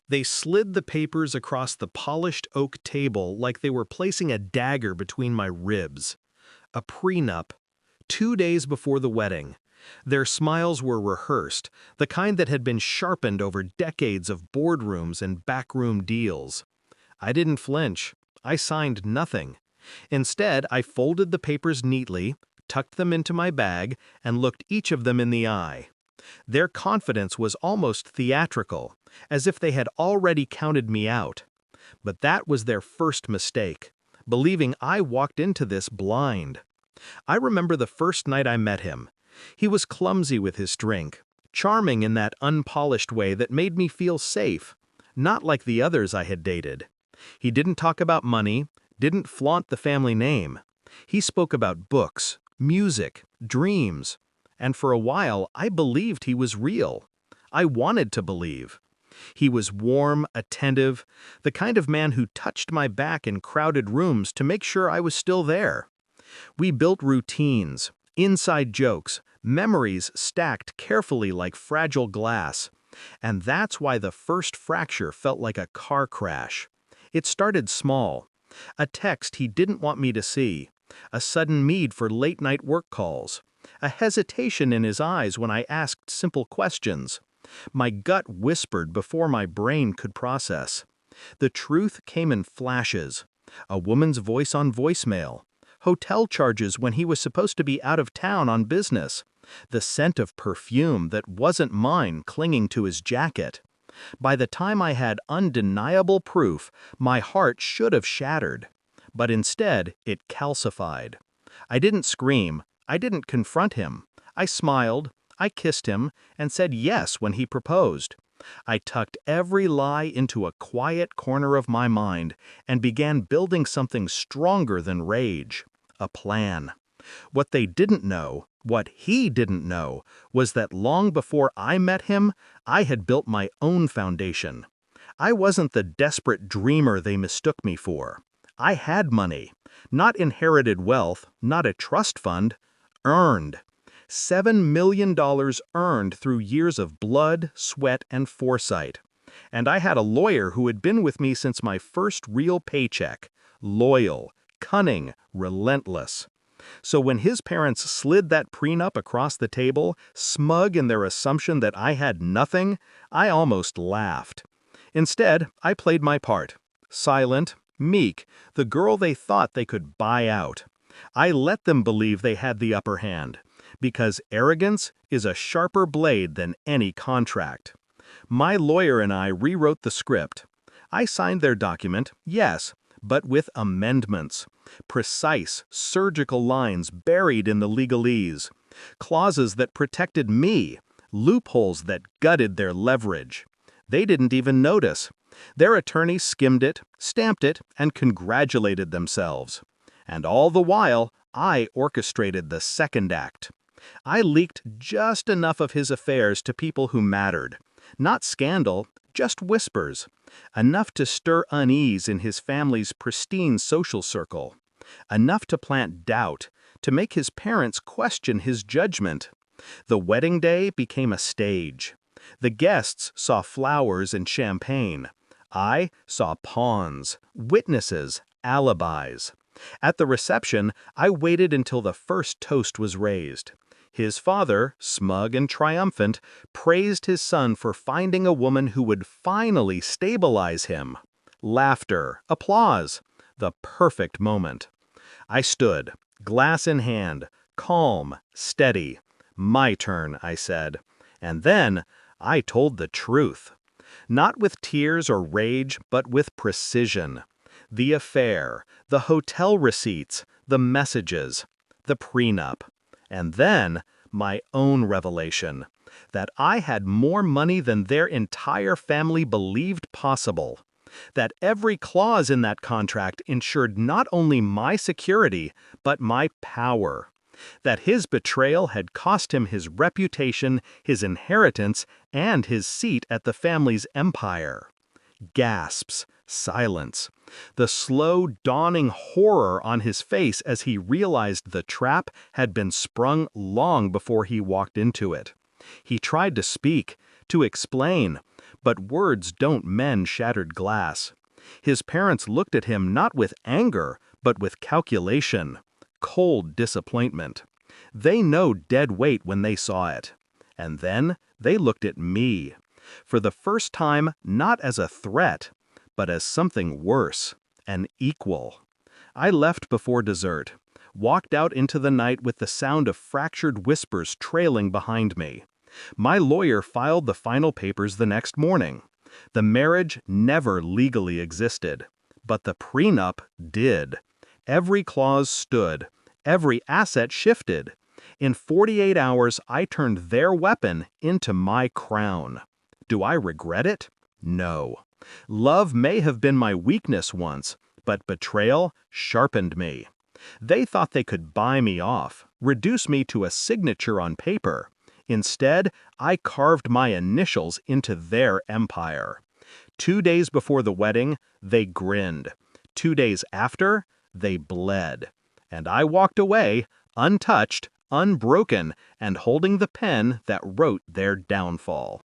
They slid the papers across the polished oak table like they were placing a dagger between my ribs. A prenup, 2 days before the wedding. Their smiles were rehearsed, the kind that had been sharpened over decades of boardrooms and backroom deals. I didn't flinch. I signed nothing. Instead, I folded the papers neatly, tucked them into my bag, and looked each of them in the eye. Their confidence was almost theatrical, as if they had already counted me out. But that was their first mistake, believing I walked into this blind. I remember the first night I met him. He was clumsy with his drink, charming in that unpolished way that made me feel safe, not like the others I had dated. He didn't talk about money, didn't flaunt the family name. He spoke about books, music, dreams. And for a while, I believed he was real. I wanted to believe. He was warm, attentive, the kind of man who touched my back in crowded rooms to make sure I was still there. We built routines, inside jokes, memories stacked carefully like fragile glass. And that's why the first fracture felt like a car crash. It started small. A text he didn't want me to see, a sudden need for late-night work calls, a hesitation in his eyes when I asked simple questions. My gut whispered before my brain could process. The truth came in flashes. A woman's voice on voicemail, hotel charges when he was supposed to be out of town on business, the scent of perfume that wasn't mine clinging to his jacket. By the time I had undeniable proof, my heart should have shattered. But instead, it calcified. I didn't scream. I didn't confront him. I smiled, I kissed him, and said yes when he proposed. I tucked every lie into a quiet corner of my mind and began building something stronger than rage. A plan. What they didn't know, what he didn't know, was that long before I met him, I had built my own foundation. I wasn't the desperate dreamer they mistook me for. I had money. Not inherited wealth, not a trust fund. Earned. $7 million earned through years of blood, sweat, and foresight. And I had a lawyer who had been with me since my first real paycheck. Loyal, cunning, relentless. So when his parents slid that prenup across the table, smug in their assumption that I had nothing, I almost laughed. Instead, I played my part. Silent, meek, the girl they thought they could buy out. I let them believe they had the upper hand, because arrogance is a sharper blade than any contract. My lawyer and I rewrote the script. I signed their document, yes, but with amendments. Precise, surgical lines buried in the legalese. Clauses that protected me. Loopholes that gutted their leverage. They didn't even notice. Their attorney skimmed it, stamped it, and congratulated themselves. And all the while, I orchestrated the second act. I leaked just enough of his affairs to people who mattered. Not scandal, just whispers. Enough to stir unease in his family's pristine social circle. Enough to plant doubt, to make his parents question his judgment. The wedding day became a stage. The guests saw flowers and champagne. I saw pawns, witnesses, alibis. At the reception, I waited until the first toast was raised. His father, smug and triumphant, praised his son for finding a woman who would finally stabilize him. Laughter, applause, the perfect moment. I stood, glass in hand, calm, steady. My turn, I said. And then I told the truth. Not with tears or rage, but with precision. The affair, the hotel receipts, the messages, the prenup. And then, my own revelation, that I had more money than their entire family believed possible. That every clause in that contract ensured not only my security, but my power. That his betrayal had cost him his reputation, his inheritance, and his seat at the family's empire. Gasps, silence. The slow, dawning horror on his face as he realized the trap had been sprung long before he walked into it. He tried to speak, to explain, But words don't mend shattered glass. His parents looked at him not with anger, but with calculation, cold disappointment. They know dead weight when they saw it. And then they looked at me. For the first time, not as a threat, but as something worse, an equal. I left before dessert, walked out into the night with the sound of fractured whispers trailing behind me. My lawyer filed the final papers the next morning. The marriage never legally existed, but the prenup did. Every clause stood, every asset shifted. In 48 hours, I turned their weapon into my crown. Do I regret it? No. Love may have been my weakness once, but betrayal sharpened me. They thought they could buy me off, reduce me to a signature on paper. Instead, I carved my initials into their empire. 2 days before the wedding, they grinned. 2 days after, they bled. And I walked away, untouched, unbroken, and holding the pen that wrote their downfall.